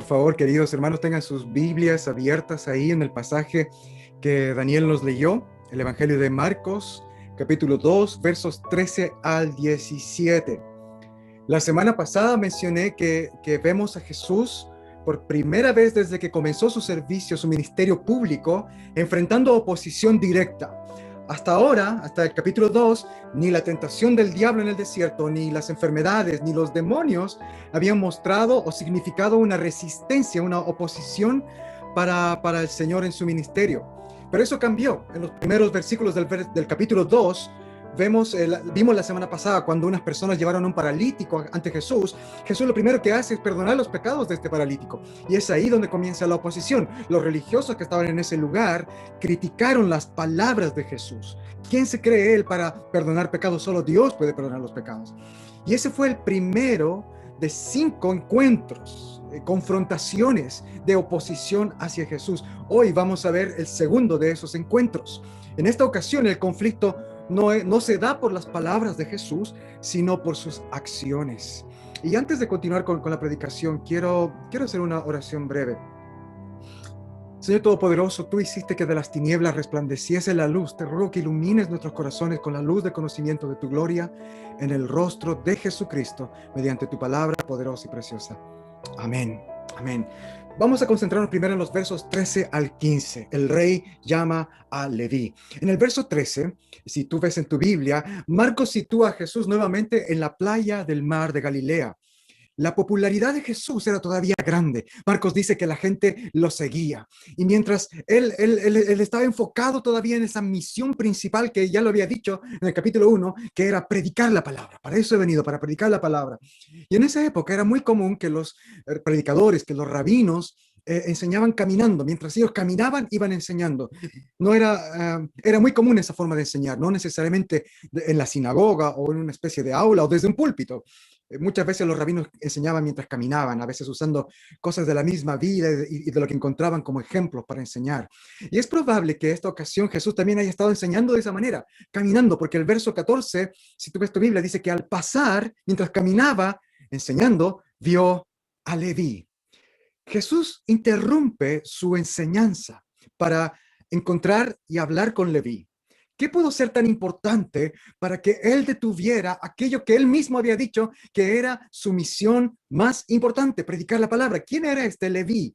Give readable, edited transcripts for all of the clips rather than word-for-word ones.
Por favor, queridos hermanos, tengan sus Biblias abiertas ahí en el pasaje que Daniel nos leyó, el Evangelio de Marcos, capítulo 2, versos 13 al 17. La semana pasada mencioné que vemos a Jesús por primera vez desde que comenzó su servicio, su ministerio público, enfrentando oposición directa. Hasta ahora, hasta el capítulo 2, ni la tentación del diablo en el desierto, ni las enfermedades, ni los demonios habían mostrado o significado una resistencia, una oposición para el Señor en su ministerio. Pero eso cambió. En los primeros versículos del capítulo 2, vimos la semana pasada cuando unas personas llevaron a un paralítico ante Jesús. Jesús lo primero que hace es perdonar los pecados de este paralítico. Y es ahí donde comienza la oposición. Los religiosos que estaban en ese lugar criticaron las palabras de Jesús. ¿Quién se cree él para perdonar pecados? Solo Dios puede perdonar los pecados. Y ese fue el primero de 5 encuentros, confrontaciones de oposición hacia Jesús. Hoy vamos a ver el segundo de esos encuentros. En esta ocasión el conflicto no se da por las palabras de Jesús, sino por sus acciones. Y antes de continuar con la predicación, quiero hacer una oración breve. Señor Todopoderoso, tú hiciste que de las tinieblas resplandeciese la luz. Te ruego que ilumines nuestros corazones con la luz de conocimiento de tu gloria en el rostro de Jesucristo, mediante tu palabra poderosa y preciosa. Amén. Amén. Vamos a concentrarnos primero en los versos 13 al 15. El rey llama a Leví. En el verso 13, si tú ves en tu Biblia, Marcos sitúa a Jesús nuevamente en la playa del mar de Galilea. La popularidad de Jesús era todavía grande. Marcos dice que la gente lo seguía. Y mientras él estaba enfocado todavía en esa misión principal que ya lo había dicho en el capítulo 1, que era predicar la palabra. Para eso he venido, para predicar la palabra. Y en esa época era muy común que los predicadores, que los rabinos, enseñaban caminando. Mientras ellos caminaban, iban enseñando. No era muy común esa forma de enseñar, no necesariamente en la sinagoga o en una especie de aula o desde un púlpito. Muchas veces los rabinos enseñaban mientras caminaban, a veces usando cosas de la misma vida y de lo que encontraban como ejemplos para enseñar. Y es probable que esta ocasión Jesús también haya estado enseñando de esa manera, caminando, porque el verso 14, si tú ves tu Biblia, dice que al pasar, mientras caminaba enseñando, vio a Leví. Jesús interrumpe su enseñanza para encontrar y hablar con Leví. ¿Qué pudo ser tan importante para que él detuviera aquello que él mismo había dicho que era su misión más importante, predicar la palabra? ¿Quién era este Leví?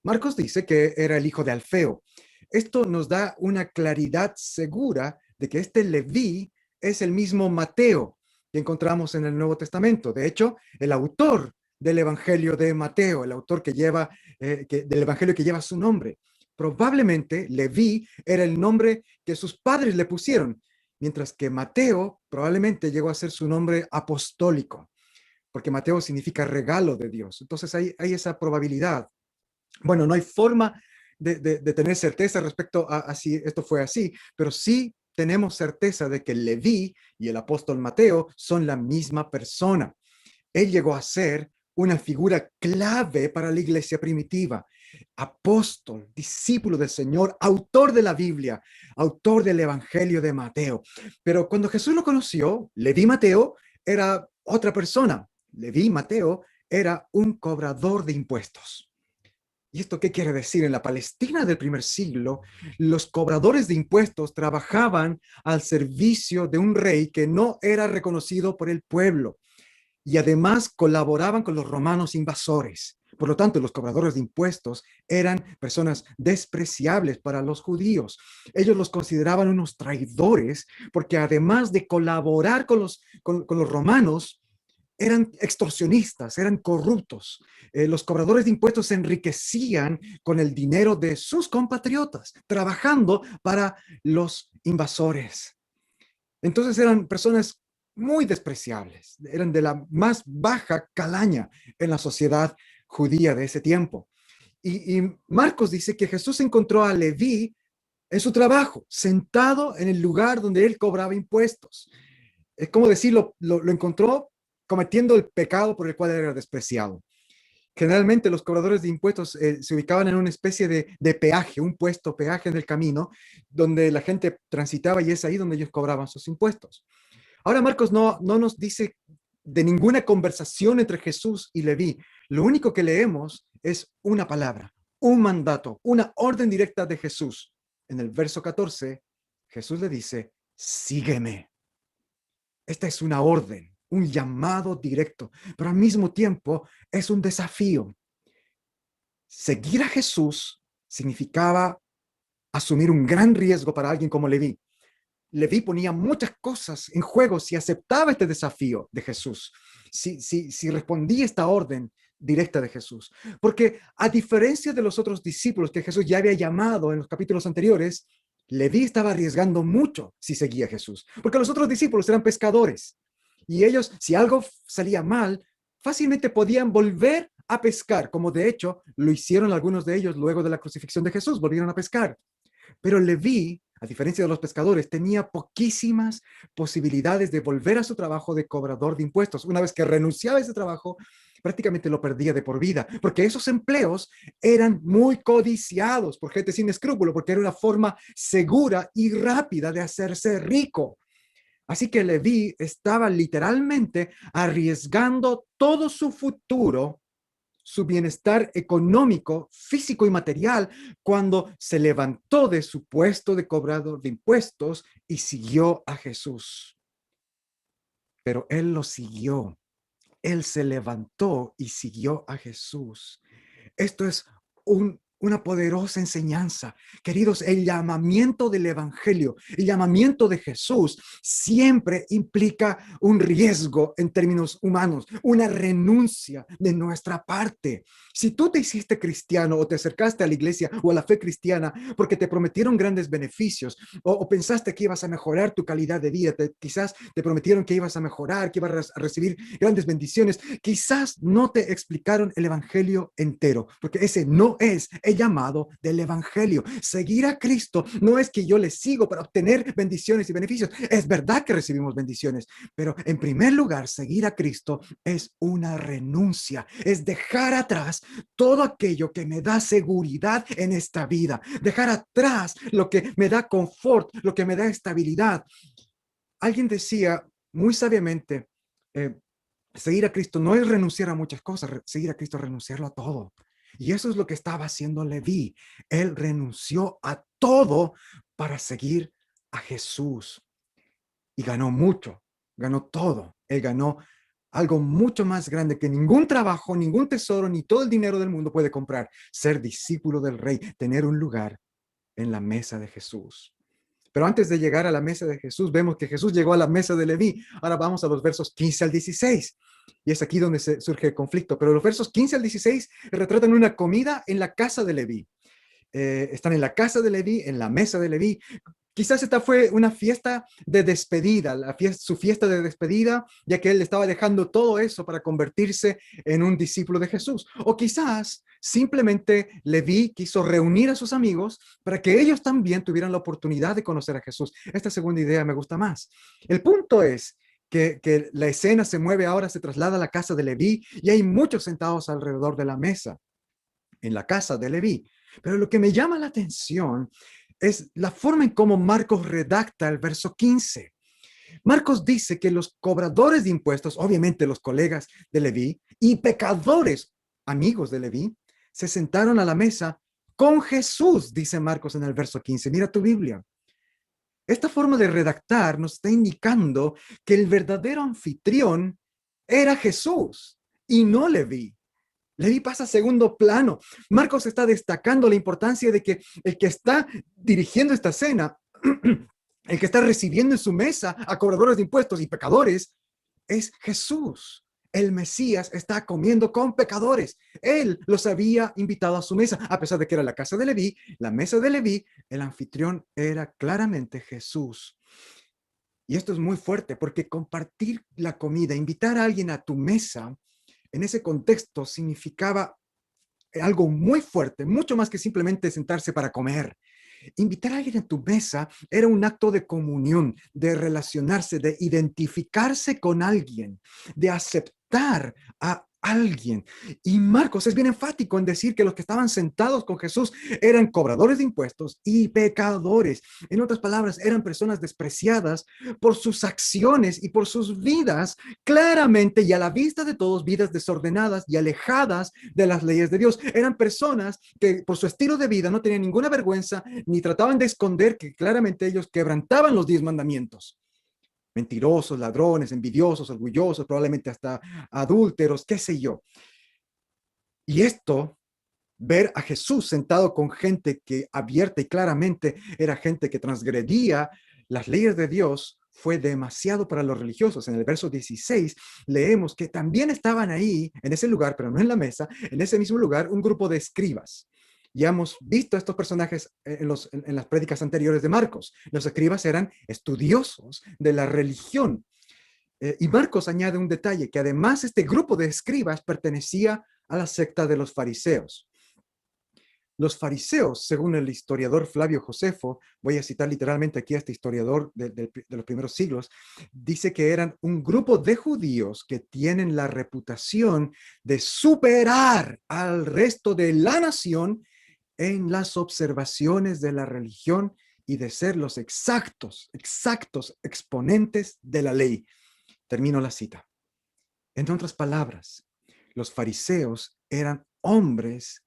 Marcos dice que era el hijo de Alfeo. Esto nos da una claridad segura de que este Leví es el mismo Mateo que encontramos en el Nuevo Testamento. De hecho, el autor del Evangelio de Mateo, el autor del Evangelio que lleva su nombre. Probablemente Leví era el nombre que sus padres le pusieron, mientras que Mateo probablemente llegó a ser su nombre apostólico, porque Mateo significa regalo de Dios. Entonces hay esa probabilidad. Bueno, no hay forma de tener certeza respecto a si esto fue así, pero sí tenemos certeza de que Leví y el apóstol Mateo son la misma persona. Él llegó a ser una figura clave para la iglesia primitiva. Apóstol, discípulo del Señor, autor de la Biblia, autor del Evangelio de Mateo. Pero cuando Jesús lo conoció, Leví Mateo era otra persona. Leví Mateo era un cobrador de impuestos. ¿Y esto qué quiere decir? En la Palestina del primer siglo, los cobradores de impuestos trabajaban al servicio de un rey que no era reconocido por el pueblo y además colaboraban con los romanos invasores. Por lo tanto, los cobradores de impuestos eran personas despreciables para los judíos. Ellos los consideraban unos traidores porque además de colaborar con los romanos, eran extorsionistas, eran corruptos. Los cobradores de impuestos se enriquecían con el dinero de sus compatriotas, trabajando para los invasores. Entonces eran personas muy despreciables, eran de la más baja calaña en la sociedad judía de ese tiempo. Y Marcos dice que Jesús encontró a Leví en su trabajo, sentado en el lugar donde él cobraba impuestos. Es como decirlo, lo encontró cometiendo el pecado por el cual era despreciado. Generalmente los cobradores de impuestos se ubicaban en una especie de peaje, un puesto peaje en el camino, donde la gente transitaba y es ahí donde ellos cobraban sus impuestos. Ahora Marcos no nos dice de ninguna conversación entre Jesús y Leví. Lo único que leemos es una palabra, un mandato, una orden directa de Jesús. En el verso 14, Jesús le dice, sígueme. Esta es una orden, un llamado directo, pero al mismo tiempo es un desafío. Seguir a Jesús significaba asumir un gran riesgo para alguien como Leví. Leví ponía muchas cosas en juego si aceptaba este desafío de Jesús, si respondía a esta orden directa de Jesús. Porque a diferencia de los otros discípulos que Jesús ya había llamado en los capítulos anteriores, Leví estaba arriesgando mucho si seguía a Jesús, porque los otros discípulos eran pescadores y ellos, si algo salía mal, fácilmente podían volver a pescar, como de hecho lo hicieron algunos de ellos luego de la crucifixión de Jesús, volvieron a pescar. Pero Leví, a diferencia de los pescadores, tenía poquísimas posibilidades de volver a su trabajo de cobrador de impuestos. Una vez que renunciaba a ese trabajo, prácticamente lo perdía de por vida, porque esos empleos eran muy codiciados por gente sin escrúpulo, porque era una forma segura y rápida de hacerse rico. Así que Leví estaba literalmente arriesgando todo su futuro, su bienestar económico, físico y material, cuando se levantó de su puesto de cobrador de impuestos y siguió a Jesús. Pero él lo siguió. Él se levantó y siguió a Jesús. Esto es una poderosa enseñanza. Queridos, el llamamiento del Evangelio, el llamamiento de Jesús siempre implica un riesgo en términos humanos, una renuncia de nuestra parte. Si tú te hiciste cristiano o te acercaste a la iglesia o a la fe cristiana porque te prometieron grandes beneficios o pensaste que ibas a mejorar tu calidad de vida, quizás te prometieron que ibas a mejorar, que ibas a recibir grandes bendiciones, quizás no te explicaron el Evangelio entero, porque ese no es el llamado del Evangelio. Seguir a Cristo no es que yo le sigo para obtener bendiciones y beneficios. Es verdad que recibimos bendiciones, pero en primer lugar, seguir a Cristo es una renuncia, es dejar atrás todo aquello que me da seguridad en esta vida, dejar atrás lo que me da confort, lo que me da estabilidad. Alguien decía muy sabiamente, seguir a Cristo no es renunciar a muchas cosas, seguir a Cristo es renunciarlo a todo. Y eso es lo que estaba haciendo Leví. Él renunció a todo para seguir a Jesús. Y ganó mucho, ganó todo. Él ganó algo mucho más grande que ningún trabajo, ningún tesoro, ni todo el dinero del mundo puede comprar. Ser discípulo del Rey, tener un lugar en la mesa de Jesús. Pero antes de llegar a la mesa de Jesús, vemos que Jesús llegó a la mesa de Leví. Ahora vamos a los versos 15 al 16. Y es aquí donde surge el conflicto. Pero los versos 15 al 16 retratan una comida en la casa de Leví. Están en la casa de Leví, en la mesa de Leví. Quizás esta fue una fiesta de despedida, su fiesta de despedida, ya que él estaba dejando todo eso para convertirse en un discípulo de Jesús. O quizás simplemente Leví quiso reunir a sus amigos para que ellos también tuvieran la oportunidad de conocer a Jesús. Esta segunda idea me gusta más. El punto es que la escena se mueve ahora, se traslada a la casa de Leví y hay muchos sentados alrededor de la mesa en la casa de Leví. Pero lo que me llama la atención es la forma en cómo Marcos redacta el verso 15. Marcos dice que los cobradores de impuestos, obviamente los colegas de Leví, y pecadores, amigos de Leví, se sentaron a la mesa con Jesús, dice Marcos en el verso 15. Mira tu Biblia. Esta forma de redactar nos está indicando que el verdadero anfitrión era Jesús y no Leví. Leví pasa a segundo plano. Marcos está destacando la importancia de que el que está dirigiendo esta cena, el que está recibiendo en su mesa a cobradores de impuestos y pecadores, es Jesús. El Mesías está comiendo con pecadores. Él los había invitado a su mesa, a pesar de que era la casa de Leví, la mesa de Leví, el anfitrión era claramente Jesús. Y esto es muy fuerte porque compartir la comida, invitar a alguien a tu mesa, en ese contexto significaba algo muy fuerte, mucho más que simplemente sentarse para comer. Invitar a alguien a tu mesa era un acto de comunión, de relacionarse, de identificarse con alguien, de aceptar a alguien. Y Marcos es bien enfático en decir que los que estaban sentados con Jesús eran cobradores de impuestos y pecadores. En otras palabras, eran personas despreciadas por sus acciones y por sus vidas, claramente y a la vista de todos, vidas desordenadas y alejadas de las leyes de Dios. Eran personas que por su estilo de vida no tenían ninguna vergüenza ni trataban de esconder que claramente ellos quebrantaban los 10 mandamientos. Mentirosos, ladrones, envidiosos, orgullosos, probablemente hasta adúlteros, qué sé yo. Y esto, ver a Jesús sentado con gente que abierta y claramente era gente que transgredía las leyes de Dios, fue demasiado para los religiosos. En el verso 16 leemos que también estaban ahí, en ese lugar, pero no en la mesa, en ese mismo lugar, un grupo de escribas. Ya hemos visto a estos personajes en las prédicas anteriores de Marcos. Los escribas eran estudiosos de la religión. Y Marcos añade un detalle, que además este grupo de escribas pertenecía a la secta de los fariseos. Los fariseos, según el historiador Flavio Josefo, voy a citar literalmente aquí a este historiador de los primeros siglos, dice que eran un grupo de judíos que tienen la reputación de superar al resto de la nación en las observaciones de la religión y de ser los exactos exponentes de la ley. Termino la cita. En otras palabras, los fariseos eran hombres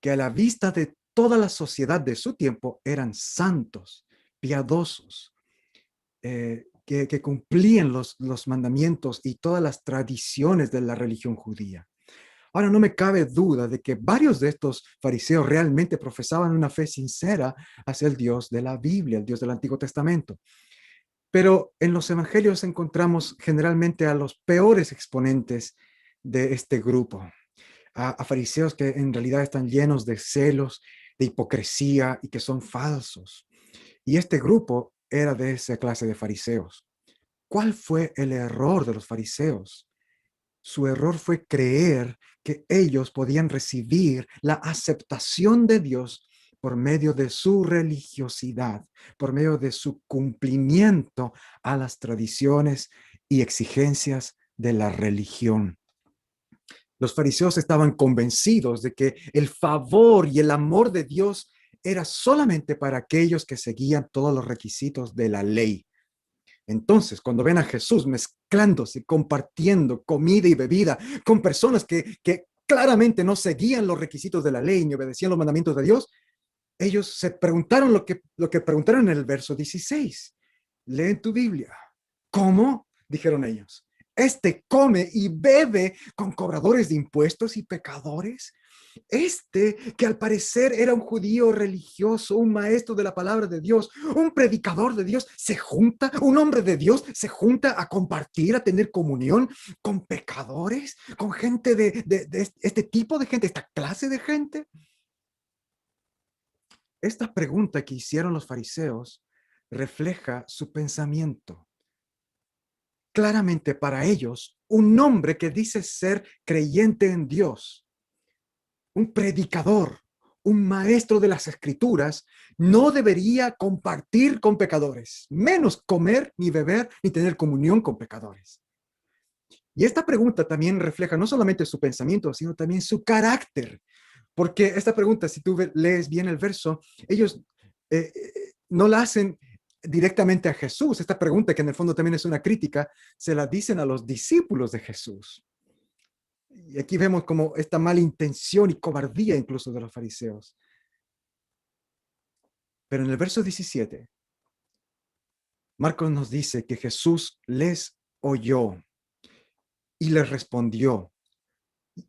que a la vista de toda la sociedad de su tiempo eran santos, piadosos, que cumplían los mandamientos y todas las tradiciones de la religión judía. Ahora, no me cabe duda de que varios de estos fariseos realmente profesaban una fe sincera hacia el Dios de la Biblia, el Dios del Antiguo Testamento. Pero en los evangelios encontramos generalmente a los peores exponentes de este grupo, a fariseos que en realidad están llenos de celos, de hipocresía y que son falsos. Y este grupo era de esa clase de fariseos. ¿Cuál fue el error de los fariseos? Su error fue creer que ellos podían recibir la aceptación de Dios por medio de su religiosidad, por medio de su cumplimiento a las tradiciones y exigencias de la religión. Los fariseos estaban convencidos de que el favor y el amor de Dios era solamente para aquellos que seguían todos los requisitos de la ley. Entonces, cuando ven a Jesús mezclándose, compartiendo comida y bebida con personas que claramente no seguían los requisitos de la ley ni obedecían los mandamientos de Dios, ellos se preguntaron lo que preguntaron en el verso 16. Lee en tu Biblia. ¿Cómo? Dijeron ellos. Este come y bebe con cobradores de impuestos y pecadores. Este, que al parecer era un judío religioso, un maestro de la palabra de Dios, un predicador de Dios, se junta, un hombre de Dios, se junta a compartir, a tener comunión con pecadores, con gente de este tipo de gente, esta clase de gente. Esta pregunta que hicieron los fariseos refleja su pensamiento. Claramente para ellos, un hombre que dice ser creyente en Dios, un predicador, un maestro de las escrituras, no debería compartir con pecadores, menos comer, ni beber, ni tener comunión con pecadores. Y esta pregunta también refleja no solamente su pensamiento, sino también su carácter. Porque esta pregunta, si tú lees bien el verso, ellos no la hacen directamente a Jesús. Esta pregunta, que en el fondo también es una crítica, se la dicen a los discípulos de Jesús. Y aquí vemos como esta mala intención y cobardía incluso de los fariseos. Pero en el verso 17, Marcos nos dice que Jesús les oyó y les respondió.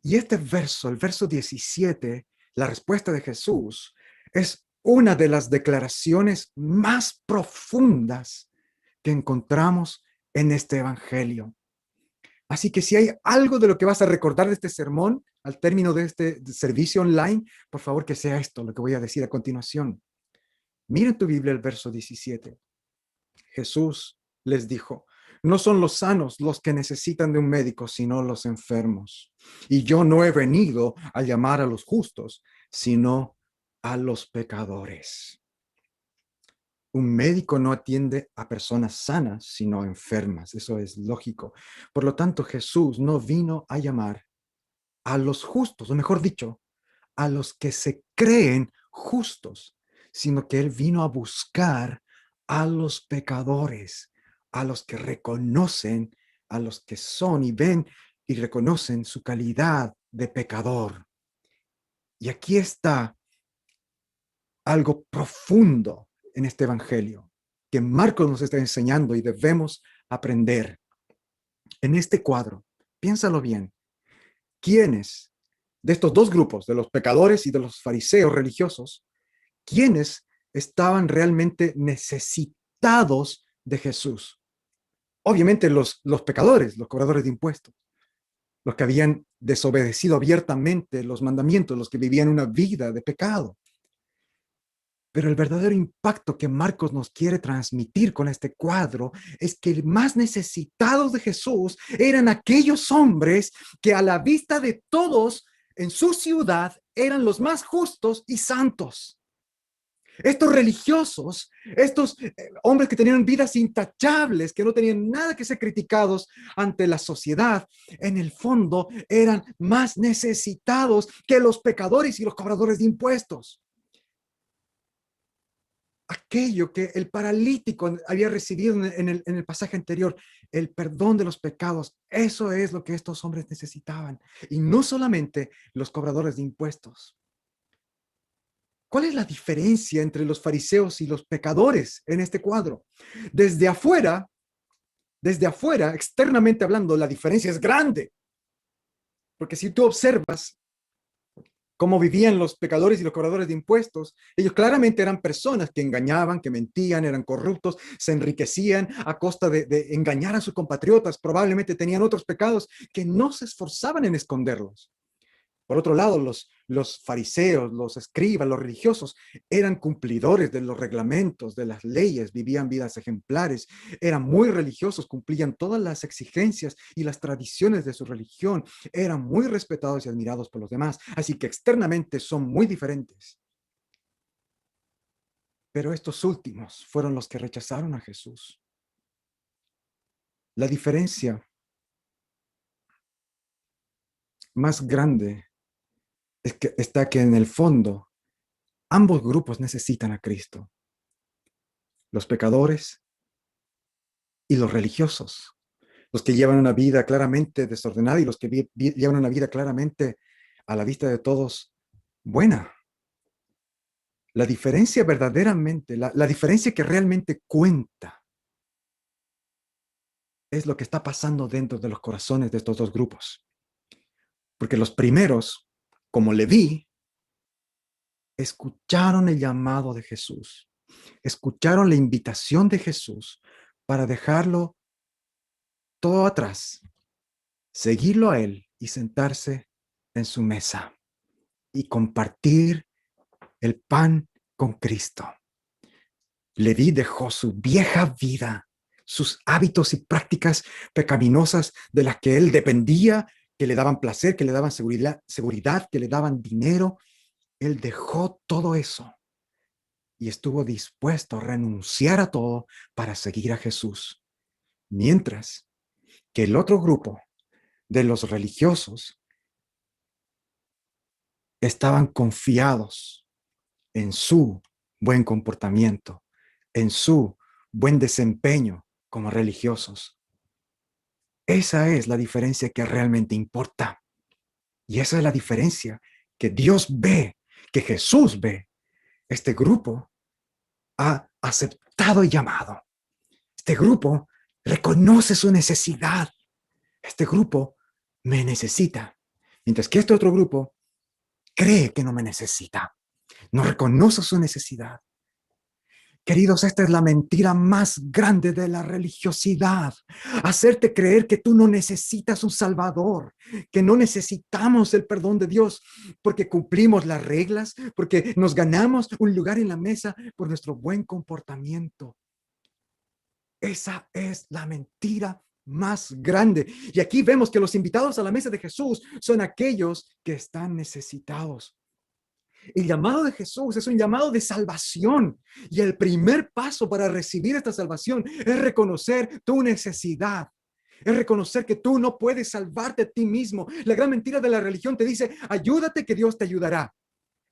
Y este verso, el verso 17, la respuesta de Jesús, es una de las declaraciones más profundas que encontramos en este evangelio. Así que si hay algo de lo que vas a recordar de este sermón al término de este servicio online, por favor que sea esto lo que voy a decir a continuación. Mira en tu Biblia el verso 17. Jesús les dijo: no son los sanos los que necesitan de un médico, sino los enfermos. Y yo no he venido a llamar a los justos, sino a los pecadores. Un médico no atiende a personas sanas, sino enfermas. Eso es lógico. Por lo tanto, Jesús no vino a llamar a los justos, o mejor dicho, a los que se creen justos, sino que Él vino a buscar a los pecadores, a los que reconocen, a los que son y ven y reconocen su calidad de pecador. Y aquí está algo profundo en este evangelio que Marcos nos está enseñando y debemos aprender. En este cuadro, piénsalo bien, ¿quiénes de estos dos grupos, de los pecadores y de los fariseos religiosos, quiénes estaban realmente necesitados de Jesús? Obviamente los pecadores, los cobradores de impuestos, los que habían desobedecido abiertamente los mandamientos, los que vivían una vida de pecado. Pero el verdadero impacto que Marcos nos quiere transmitir con este cuadro es que más necesitados de Jesús eran aquellos hombres que a la vista de todos en su ciudad eran los más justos y santos. Estos religiosos, estos hombres que tenían vidas intachables, que no tenían nada que ser criticados ante la sociedad, en el fondo eran más necesitados que los pecadores y los cobradores de impuestos. Aquello que el paralítico había recibido en el pasaje anterior, el perdón de los pecados, eso es lo que estos hombres necesitaban. Y no solamente los cobradores de impuestos. ¿Cuál es la diferencia entre los fariseos y los pecadores en este cuadro? Desde afuera, externamente hablando, la diferencia es grande. Porque si tú observas cómo vivían los pecadores y los cobradores de impuestos, ellos claramente eran personas que engañaban, que mentían, eran corruptos, se enriquecían a costa de engañar a sus compatriotas, probablemente tenían otros pecados que no se esforzaban en esconderlos. Por otro lado, los fariseos, los escribas, los religiosos, eran cumplidores de los reglamentos, de las leyes, vivían vidas ejemplares, eran muy religiosos, cumplían todas las exigencias y las tradiciones de su religión, eran muy respetados y admirados por los demás, así que externamente son muy diferentes. Pero estos últimos fueron los que rechazaron a Jesús. La diferencia más grande es que está que en el fondo ambos grupos necesitan a Cristo. Los pecadores y los religiosos, los que llevan una vida claramente desordenada y los que llevan una vida claramente a la vista de todos buena. La diferencia verdaderamente, la diferencia que realmente cuenta es lo que está pasando dentro de los corazones de estos dos grupos. Porque los primeros, como Leví, escucharon el llamado de Jesús, escucharon la invitación de Jesús para dejarlo todo atrás, seguirlo a él y sentarse en su mesa y compartir el pan con Cristo. Leví dejó su vieja vida, sus hábitos y prácticas pecaminosas de las que él dependía, que le daban placer, que le daban seguridad, que le daban dinero. Él dejó todo eso y estuvo dispuesto a renunciar a todo para seguir a Jesús. Mientras que el otro grupo de los religiosos estaban confiados en su buen comportamiento, en su buen desempeño como religiosos. Esa es la diferencia que realmente importa. Y esa es la diferencia que Dios ve, que Jesús ve. Este grupo ha aceptado el llamado. Este grupo reconoce su necesidad. Este grupo me necesita. Mientras que este otro grupo cree que no me necesita. No reconoce su necesidad. Queridos, esta es la mentira más grande de la religiosidad. Hacerte creer que tú no necesitas un Salvador, que no necesitamos el perdón de Dios porque cumplimos las reglas, porque nos ganamos un lugar en la mesa por nuestro buen comportamiento. Esa es la mentira más grande. Y aquí vemos que los invitados a la mesa de Jesús son aquellos que están necesitados. El llamado de Jesús es un llamado de salvación y el primer paso para recibir esta salvación es reconocer tu necesidad. Es reconocer que tú no puedes salvarte a ti mismo. La gran mentira de la religión te dice, ayúdate que Dios te ayudará.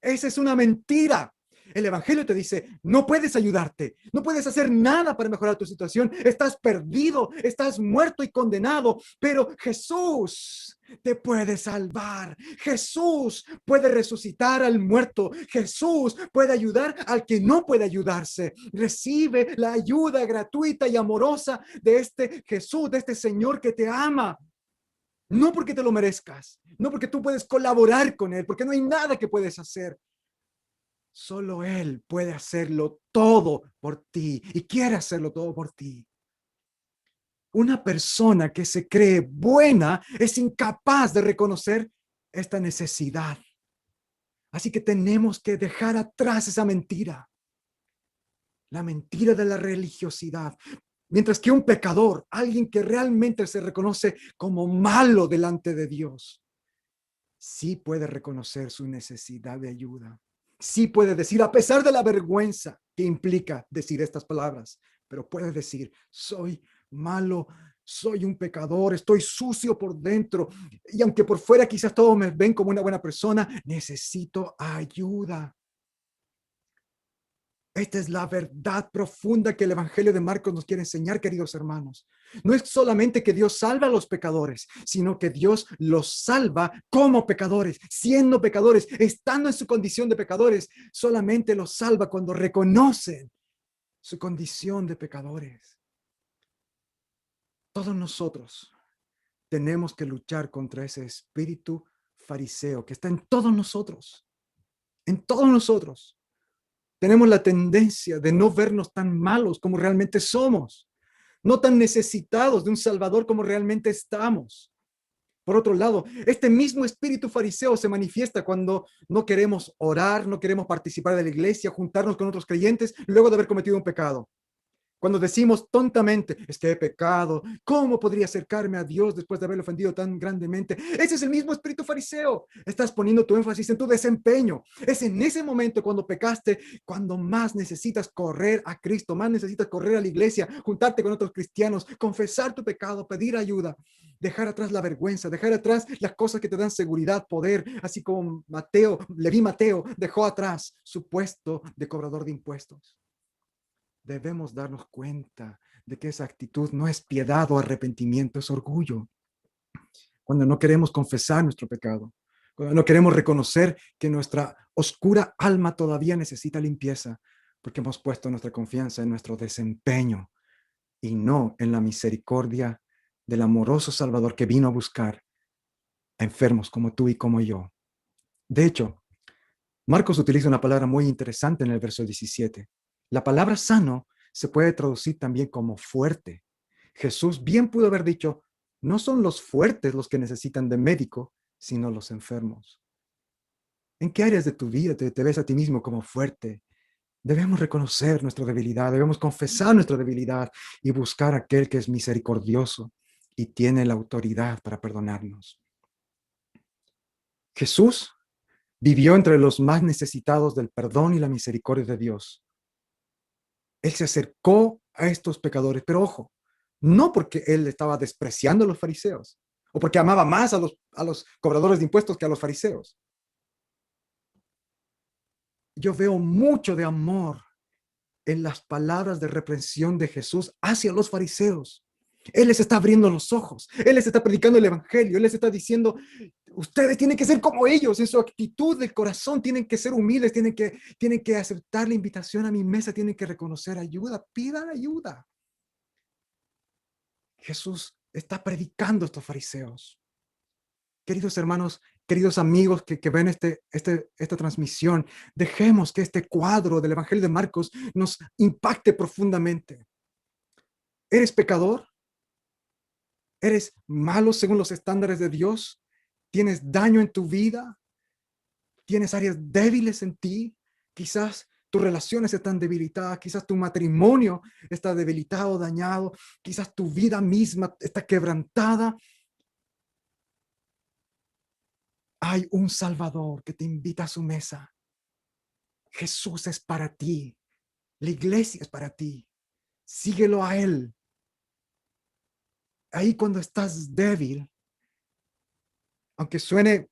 Esa es una mentira. El evangelio te dice, no puedes ayudarte, no puedes hacer nada para mejorar tu situación, estás perdido, estás muerto y condenado, pero Jesús te puede salvar. Jesús puede resucitar al muerto. Jesús puede ayudar al que no puede ayudarse. Recibe la ayuda gratuita y amorosa de este Jesús, de este Señor que te ama. No porque te lo merezcas, no porque tú puedes colaborar con Él, porque no hay nada que puedes hacer. Solo Él puede hacerlo todo por ti y quiere hacerlo todo por ti. Una persona que se cree buena es incapaz de reconocer esta necesidad. Así que tenemos que dejar atrás esa mentira, la mentira de la religiosidad. Mientras que un pecador, alguien que realmente se reconoce como malo delante de Dios, sí puede reconocer su necesidad de ayuda. Sí puede decir, a pesar de la vergüenza que implica decir estas palabras, pero puede decir, soy malo, soy un pecador, estoy sucio por dentro. Y aunque por fuera quizás todos me ven como una buena persona, necesito ayuda. Esta es la verdad profunda que el Evangelio de Marcos nos quiere enseñar, queridos hermanos. No es solamente que Dios salva a los pecadores, sino que Dios los salva como pecadores, siendo pecadores, estando en su condición de pecadores. Solamente los salva cuando reconocen su condición de pecadores. Todos nosotros tenemos que luchar contra ese espíritu fariseo que está en todos nosotros, en todos nosotros. Tenemos la tendencia de no vernos tan malos como realmente somos, no tan necesitados de un Salvador como realmente estamos. Por otro lado, este mismo espíritu fariseo se manifiesta cuando no queremos orar, no queremos participar de la iglesia, juntarnos con otros creyentes luego de haber cometido un pecado. Cuando decimos tontamente, es que he pecado, ¿cómo podría acercarme a Dios después de haberlo ofendido tan grandemente? Ese es el mismo espíritu fariseo. Estás poniendo tu énfasis en tu desempeño. Es en ese momento cuando pecaste, cuando más necesitas correr a Cristo, más necesitas correr a la iglesia, juntarte con otros cristianos, confesar tu pecado, pedir ayuda, dejar atrás la vergüenza, dejar atrás las cosas que te dan seguridad, poder, así como Leví Mateo dejó atrás su puesto de cobrador de impuestos. Debemos darnos cuenta de que esa actitud no es piedad o arrepentimiento, es orgullo. Cuando no queremos confesar nuestro pecado, cuando no queremos reconocer que nuestra oscura alma todavía necesita limpieza, porque hemos puesto nuestra confianza en nuestro desempeño y no en la misericordia del amoroso Salvador que vino a buscar a enfermos como tú y como yo. De hecho, Marcos utiliza una palabra muy interesante en el verso 17. La palabra sano se puede traducir también como fuerte. Jesús bien pudo haber dicho, no son los fuertes los que necesitan de médico, sino los enfermos. ¿En qué áreas de tu vida te ves a ti mismo como fuerte? Debemos reconocer nuestra debilidad, debemos confesar nuestra debilidad y buscar a aquel que es misericordioso y tiene la autoridad para perdonarnos. Jesús vivió entre los más necesitados del perdón y la misericordia de Dios. Él se acercó a estos pecadores, pero ojo, no porque él estaba despreciando a los fariseos o porque amaba más a los cobradores de impuestos que a los fariseos. Yo veo mucho de amor en las palabras de reprensión de Jesús hacia los fariseos. Él les está abriendo los ojos, Él les está predicando el evangelio, Él les está diciendo, ustedes tienen que ser como ellos, en su actitud del corazón, tienen que ser humildes, tienen que aceptar la invitación a mi mesa, tienen que reconocer ayuda, pidan ayuda. Jesús está predicando a estos fariseos. Queridos hermanos, queridos amigos que ven esta transmisión, dejemos que este cuadro del Evangelio de Marcos nos impacte profundamente. ¿Eres pecador? ¿Eres malo según los estándares de Dios? ¿Tienes daño en tu vida? ¿Tienes áreas débiles en ti? Quizás tus relaciones están debilitadas, quizás tu matrimonio está debilitado, dañado, quizás tu vida misma está quebrantada. Hay un Salvador que te invita a su mesa. Jesús es para ti. La iglesia es para ti. Síguelo a Él. ahí cuando estás débil, aunque suene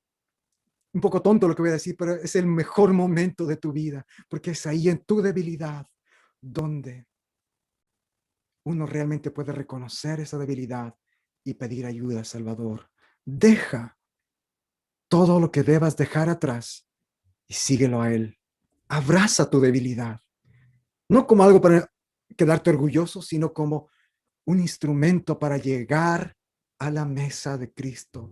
un poco tonto lo que voy a decir, pero es el mejor momento de tu vida, porque es ahí en tu debilidad donde uno realmente puede reconocer esa debilidad y pedir ayuda al Salvador. Deja todo lo que debas dejar atrás y síguelo a Él. Abraza tu debilidad, no como algo para quedarte orgulloso, sino como un instrumento para llegar a la mesa de Cristo.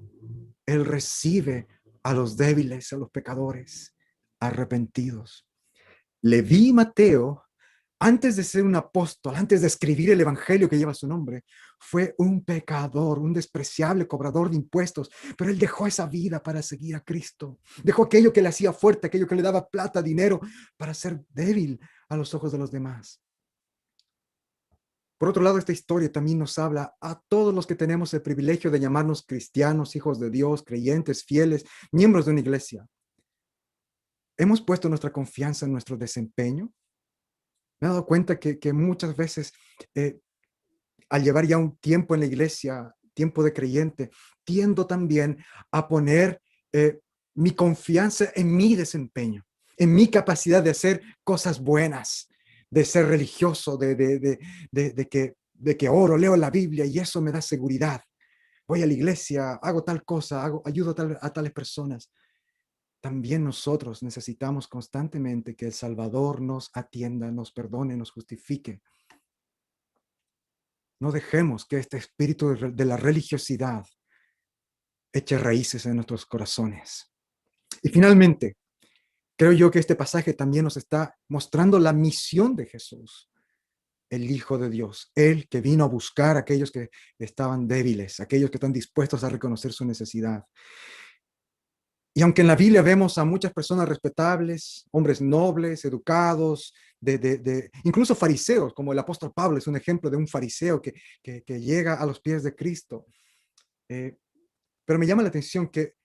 Él recibe a los débiles, a los pecadores arrepentidos. Leví y Mateo, antes de ser un apóstol, antes de escribir el evangelio que lleva su nombre, fue un pecador, un despreciable cobrador de impuestos, pero él dejó esa vida para seguir a Cristo. Dejó aquello que le hacía fuerte, aquello que le daba plata, dinero, para ser débil a los ojos de los demás. Por otro lado, esta historia también nos habla a todos los que tenemos el privilegio de llamarnos cristianos, hijos de Dios, creyentes, fieles, miembros de una iglesia. ¿Hemos puesto nuestra confianza en nuestro desempeño? Me he dado cuenta que muchas veces, al llevar ya un tiempo en la iglesia, tiempo de creyente, tiendo también a poner mi confianza en mi desempeño, en mi capacidad de hacer cosas buenas, de ser religioso, de que oro, leo la Biblia y eso me da seguridad. Voy a la iglesia, hago tal cosa, ayudo a tales personas. También nosotros necesitamos constantemente que el Salvador nos atienda, nos perdone, nos justifique. No dejemos que este espíritu de la religiosidad eche raíces en nuestros corazones. Y finalmente, creo yo que este pasaje también nos está mostrando la misión de Jesús, el Hijo de Dios, Él que vino a buscar a aquellos que estaban débiles, aquellos que están dispuestos a reconocer su necesidad. Y aunque en la Biblia vemos a muchas personas respetables, hombres nobles, educados, incluso fariseos, como el apóstol Pablo es un ejemplo de un fariseo que llega a los pies de Cristo. Pero me llama la atención que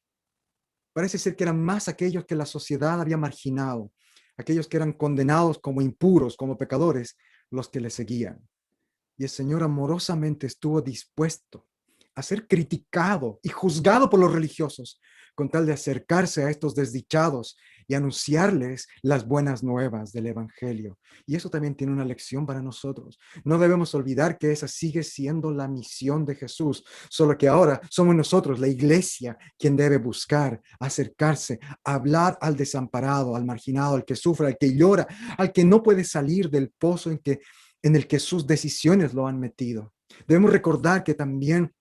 parece ser que eran más aquellos que la sociedad había marginado, aquellos que eran condenados como impuros, como pecadores, los que le seguían. Y el Señor amorosamente estuvo dispuesto a ser criticado y juzgado por los religiosos con tal de acercarse a estos desdichados y anunciarles las buenas nuevas del Evangelio. Y eso también tiene una lección para nosotros. No debemos olvidar que esa sigue siendo la misión de Jesús, solo que ahora somos nosotros, la iglesia, quien debe buscar, acercarse, hablar al desamparado, al marginado, al que sufre, al que llora, al que no puede salir del pozo en el que sus decisiones lo han metido. Debemos recordar que también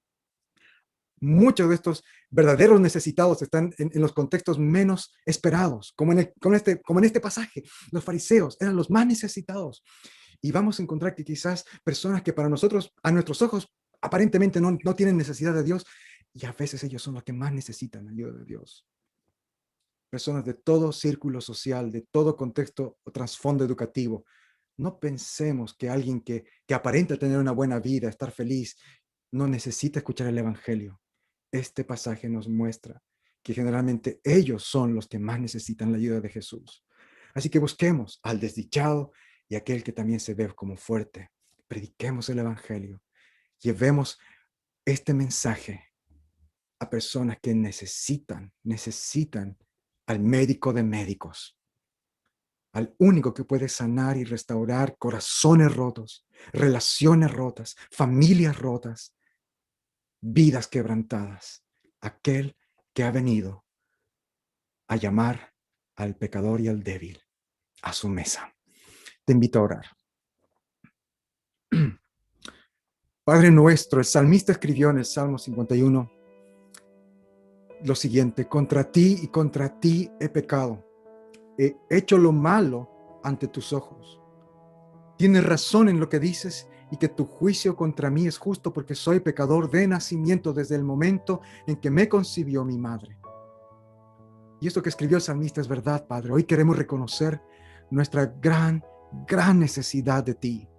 muchos de estos verdaderos necesitados están en los contextos menos esperados, como en este pasaje. Los fariseos eran los más necesitados. Y vamos a encontrar que quizás personas que para nosotros, a nuestros ojos, aparentemente no tienen necesidad de Dios, y a veces ellos son los que más necesitan la ayuda de Dios. Personas de todo círculo social, de todo contexto o trasfondo educativo. No pensemos que alguien que aparenta tener una buena vida, estar feliz, no necesita escuchar el Evangelio. Este pasaje nos muestra que generalmente ellos son los que más necesitan la ayuda de Jesús. Así que busquemos al desdichado y aquel que también se ve como fuerte. Prediquemos el Evangelio. Llevemos este mensaje a personas que necesitan al médico de médicos, al único que puede sanar y restaurar corazones rotos, relaciones rotas, familias rotas, vidas quebrantadas, aquel que ha venido a llamar al pecador y al débil a su mesa. Te invito a orar. Padre nuestro, el salmista escribió en el Salmo 51 lo siguiente: contra ti y contra ti he pecado, he hecho lo malo ante tus ojos. Tienes razón en lo que dices y que tu juicio contra mí es justo, porque soy pecador de nacimiento desde el momento en que me concibió mi madre. Y esto que escribió el salmista es verdad, Padre. Hoy queremos reconocer nuestra gran necesidad de ti,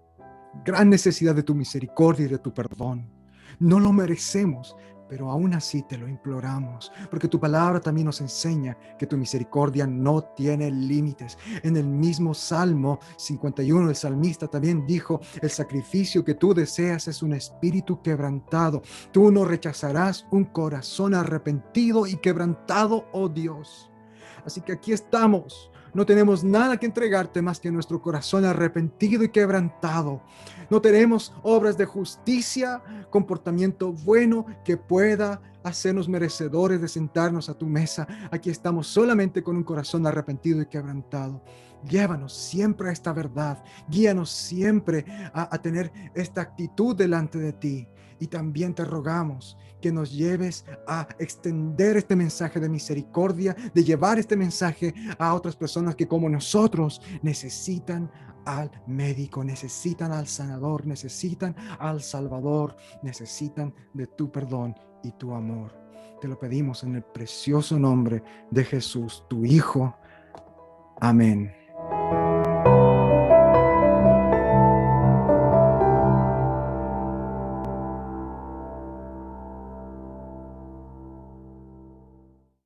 gran necesidad de tu misericordia y de tu perdón. No lo merecemos, pero aún así te lo imploramos, porque tu palabra también nos enseña que tu misericordia no tiene límites. En el mismo Salmo 51, el salmista también dijo: el sacrificio que tú deseas es un espíritu quebrantado. Tú no rechazarás un corazón arrepentido y quebrantado, oh Dios. Así que aquí estamos. No tenemos nada que entregarte más que nuestro corazón arrepentido y quebrantado. No tenemos obras de justicia, comportamiento bueno que pueda hacernos merecedores de sentarnos a tu mesa. Aquí estamos solamente con un corazón arrepentido y quebrantado. Llévanos siempre a esta verdad. Guíanos siempre a tener esta actitud delante de ti. Y también te rogamos que nos lleves a extender este mensaje de misericordia, de llevar este mensaje a otras personas que como nosotros necesitan al médico, necesitan al sanador, necesitan al Salvador, necesitan de tu perdón y tu amor. Te lo pedimos en el precioso nombre de Jesús, tu Hijo. Amén.